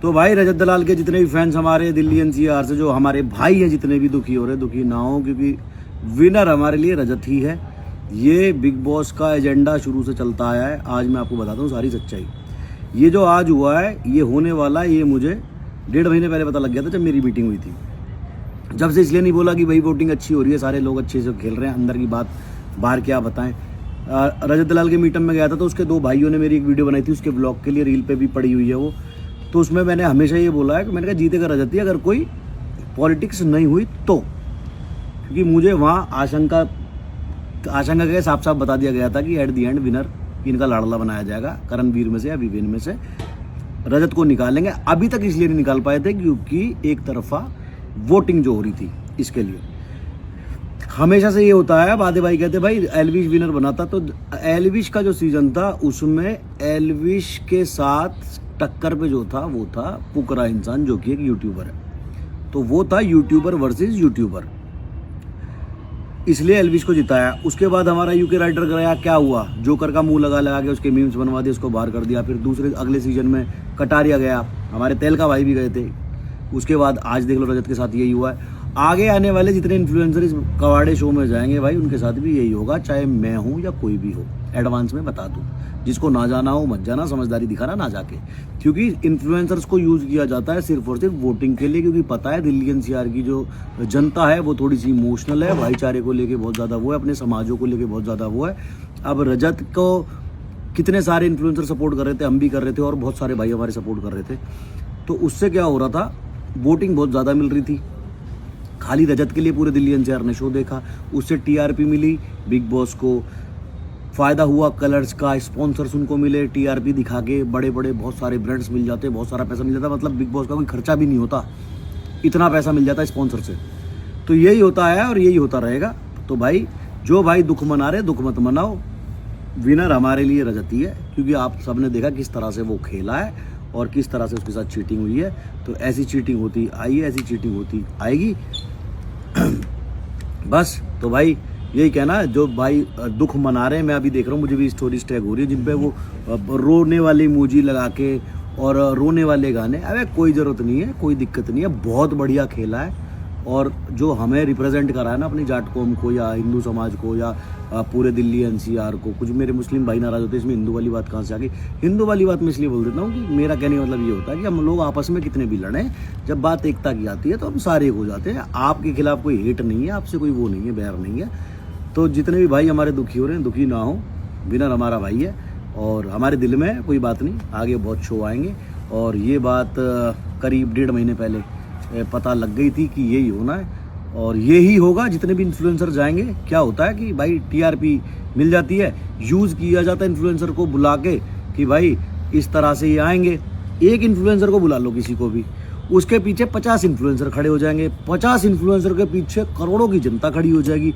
तो भाई रजत दलाल के जितने भी फैंस हमारे दिल्ली एनसीआर से जो हमारे भाई हैं जितने भी दुखी हो रहे दुखी ना हो, क्योंकि विनर हमारे लिए रजत ही है। ये बिग बॉस का एजेंडा शुरू से चलता आया है। आज मैं आपको बताता हूँ सारी सच्चाई। ये जो आज हुआ है ये होने वाला है, ये मुझे 1.5 महीने पहले पता लग गया था जब मेरी मीटिंग हुई थी। जब से इसलिए नहीं बोला कि भाई वोटिंग अच्छी हो रही है, सारे लोग अच्छे से खेल रहे हैं, अंदर की बात बाहर क्या बताएं। रजत दलाल के मीटअप में गया था तो उसके 2 भाइयों ने मेरी एक वीडियो बनाई थी, उसके ब्लॉग के लिए रील पे भी पड़ी हुई है वो। तो उसमें मैंने हमेशा ये बोला है कि मैंने कहा जीतेगा रजत ही, अगर कोई पॉलिटिक्स नहीं हुई तो। क्योंकि मुझे वहाँ आशंका के साफ साफ बता दिया गया था कि एट दी एंड विनर इनका लाडला बनाया जाएगा, करणवीर में से या विवेन में से रजत को निकालेंगे। अभी तक इसलिए नहीं निकाल पाए थे क्योंकि एक तरफा वोटिंग जो हो रही थी, इसके लिए। हमेशा से ये होता है, बादे भाई कहते भाई एलविश विनर बना था, तो एलविश का जो सीजन था उसमें एलविश के साथ टक्कर पे जो था वो था फुकरा इंसान जो कि एक यूट्यूबर है। तो वो था यूट्यूबर वर्सेस यूट्यूबर, इसलिए एलविश को जिताया। उसके बाद हमारा यूके राइडर गया, क्या हुआ, जोकर का मुंह लगा के उसके मीम्स बनवा दिए, उसको बाहर कर दिया। फिर दूसरे अगले सीजन में कटारिया गया, हमारे तेल का भाई भी गए थे। उसके बाद आज देख लो रजत के साथ यही हुआ है। आगे आने वाले जितने इन्फ्लुएंसर इस कवाड़े शो में जाएंगे भाई उनके साथ भी यही होगा, चाहे मैं हूँ या कोई भी हो। एडवांस में बता दूँ, जिसको ना जाना हो मत जाना, समझदारी दिखाना ना जाके। क्योंकि इन्फ्लुएंसर्स को यूज़ किया जाता है सिर्फ और सिर्फ वोटिंग के लिए, क्योंकि पता है दिल्ली एनसीआर की जो जनता है वो थोड़ी सी इमोशनल है, भाईचारे को लेके बहुत ज़्यादा वो है, अपने समाजों को लेके बहुत ज़्यादा वो है। अब रजत को कितने सारे इन्फ्लुएंसर सपोर्ट कर रहे थे, हम भी कर रहे थे और बहुत सारे भाई हमारे सपोर्ट कर रहे थे। तो उससे क्या हो रहा था, वोटिंग बहुत ज़्यादा मिल रही थी। खाली रजत के लिए पूरे दिल्ली एनसीआर ने शो देखा, उससे टीआरपी मिली, बिग बॉस को फ़ायदा हुआ, कलर्स का स्पॉन्सर्स उनको मिले, टीआरपी दिखा के बड़े बड़े बहुत सारे ब्रांड्स मिल जाते, बहुत सारा पैसा मिल जाता। मतलब बिग बॉस का कोई खर्चा भी नहीं होता, इतना पैसा मिल जाता है स्पॉन्सर से। तो यही होता है और यही होता रहेगा। तो भाई जो भाई दुख मना रहे दुख मत मनाओ, विनर हमारे लिए रजत ही है। क्योंकि आप सबने देखा किस तरह से वो खेला है और किस तरह से उसके साथ चीटिंग हुई है। तो ऐसी चीटिंग होती आई है, ऐसी चीटिंग होती आएगी बस। तो भाई यही कहना है, जो भाई दुख मना रहे हैं, मैं अभी देख रहा हूँ मुझे भी स्टोरीज टैग हो रही है जिन पे वो रोने वाली इमोजी लगा के और रोने वाले गाने। अरे कोई ज़रूरत नहीं है, कोई दिक्कत नहीं है, बहुत बढ़िया खेला है। और जो हमें रिप्रेजेंट करा है ना अपनी जाट कौम को या हिंदू समाज को या पूरे दिल्ली एनसीआर को। कुछ मेरे मुस्लिम भाई नाराज होते हैं इसमें हिंदू वाली बात कहाँ से आ गई। हिंदू वाली बात मैं इसलिए बोल देता हूँ कि मेरा कहने का मतलब ये होता है कि हम लोग आपस में कितने भी लड़ें, जब बात एकता की आती है तो हम सारे एक हो जाते हैं। आपके खिलाफ कोई हेट नहीं है, आपसे कोई वो नहीं है, बैर नहीं है। तो जितने भी भाई हमारे दुखी हो रहे हैं, दुखी ना हो, विनर हमारा भाई है और हमारे दिल में कोई बात नहीं। आगे बहुत शो आएंगे और ये बात करीब 1.5 महीने पहले पता लग गई थी कि यही होना है और यही होगा। जितने भी इन्फ्लुएंसर जाएंगे, क्या होता है कि भाई टीआरपी मिल जाती है, यूज़ किया जाता है इन्फ्लुएंसर को बुला के कि भाई इस तरह से ये आएंगे। एक इन्फ्लुएंसर को बुला लो किसी को भी, उसके पीछे 50 इन्फ्लुएंसर खड़े हो जाएंगे, 50 इन्फ्लुएंसर के पीछे करोड़ों की जनता खड़ी हो जाएगी।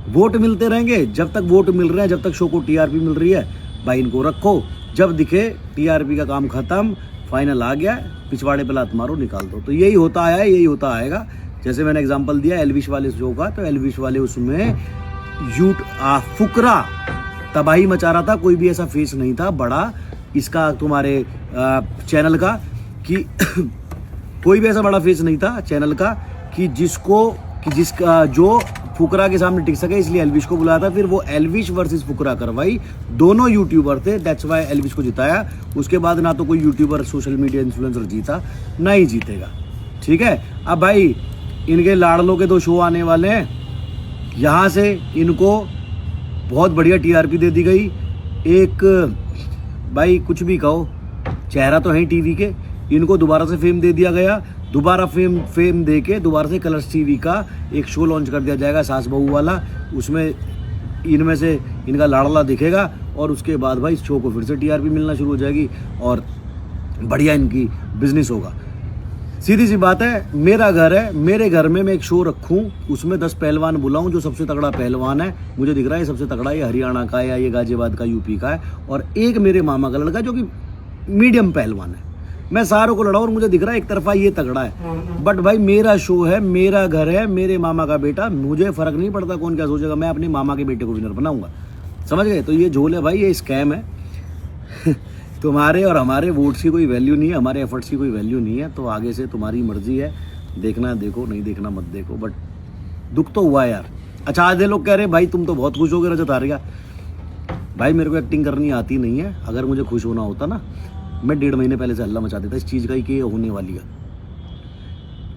वोट मिलते रहेंगे, जब तक वोट मिल रहे हैं, जब तक शो को टीआरपी मिल रही है, भाई इनको रखो। जब दिखे टीआरपी का काम खत्म, फाइनल आ गया, पिछवाड़े पे लात मारो, निकाल दो। तो यही होता आया है, यही होता आएगा। जैसे मैंने एग्जांपल दिया एलविश वाले शो का, तो एलविश वाले उसमें फुकरा तबाही मचा रहा था। कोई भी ऐसा फेस नहीं था बड़ा इसका तुम्हारे चैनल का कि कोई भी ऐसा बड़ा फेस नहीं था चैनल का कि जिसका जो फुकरा के सामने टिक सके, इसलिए एलविश को बुलाया था। फिर वो एलविश वर्सेस फुकरा करवाई, दोनों यूट्यूबर थे, दैट्स वाई एलविश को जिताया। उसके बाद ना तो कोई यूट्यूबर सोशल मीडिया इन्फ्लुएंसर जीता, ना ही जीतेगा, ठीक है। अब भाई इनके लाडलों के 2 शो आने वाले हैं, यहाँ से इनको बहुत बढ़िया टीआरपी दे दी गई। एक भाई कुछ भी कहो, चेहरा तो है ही टीवी के, इनको दोबारा से फेम दे दिया गया। दोबारा फेम दे के दोबारा से कलर्स टीवी का एक शो लॉन्च कर दिया जाएगा, सास बहू वाला। उसमें इनमें से इनका लाडला दिखेगा और उसके बाद भाई इस शो को फिर से टीआरपी मिलना शुरू हो जाएगी और बढ़िया इनकी बिजनेस होगा। सीधी सी बात है, मेरा घर है, मेरे घर में मैं एक शो रखूं, उसमें 10 पहलवान बुलाऊं। जो सबसे तगड़ा पहलवान है मुझे दिख रहा है सबसे तगड़ा ये हरियाणा का या ये गाजियाबाद का, यूपी का है, और एक मेरे मामा का लड़का जो कि मीडियम पहलवान है। मैं सारों को लड़ा और मुझे दिख रहा है एक तरफा ये तगड़ा है। बट भाई मेरा शो है, मेरा घर है, मेरे मामा का बेटा, मुझे फर्क नहीं पड़ता कौन क्या सोचेगा, मैं अपने मामा के बेटे को विनर बनाऊंगा। समझ गए? तो ये झोल है भाई, ये स्कैम है। तुम्हारे और हमारे वोट्स की कोई वैल्यू नहीं है, हमारे एफर्ट्स की कोई वैल्यू नहीं है। तो आगे से तुम्हारी मर्जी है, देखना देखो, नहीं देखना मत देखो। बट दुख तो हुआ यार। अच्छा, आधे लोग कह रहे भाई तुम तो बहुत खुश हो गए रजत हार गया। भाई मेरे को एक्टिंग करनी आती नहीं है। अगर मुझे खुश होना होता ना, मैं 1.5 महीने पहले से हल्ला मचा देता इस चीज़ का ही कि ये होने वाली है।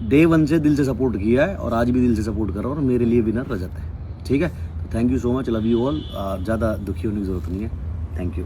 डे 1 से दिल से सपोर्ट किया है और आज भी दिल से सपोर्ट कर रहा हूँ, और मेरे लिए विनर रजत है। ठीक है, तो thank you so much, love you all. ज़्यादा दुखी होने की ज़रूरत नहीं है। Thank you.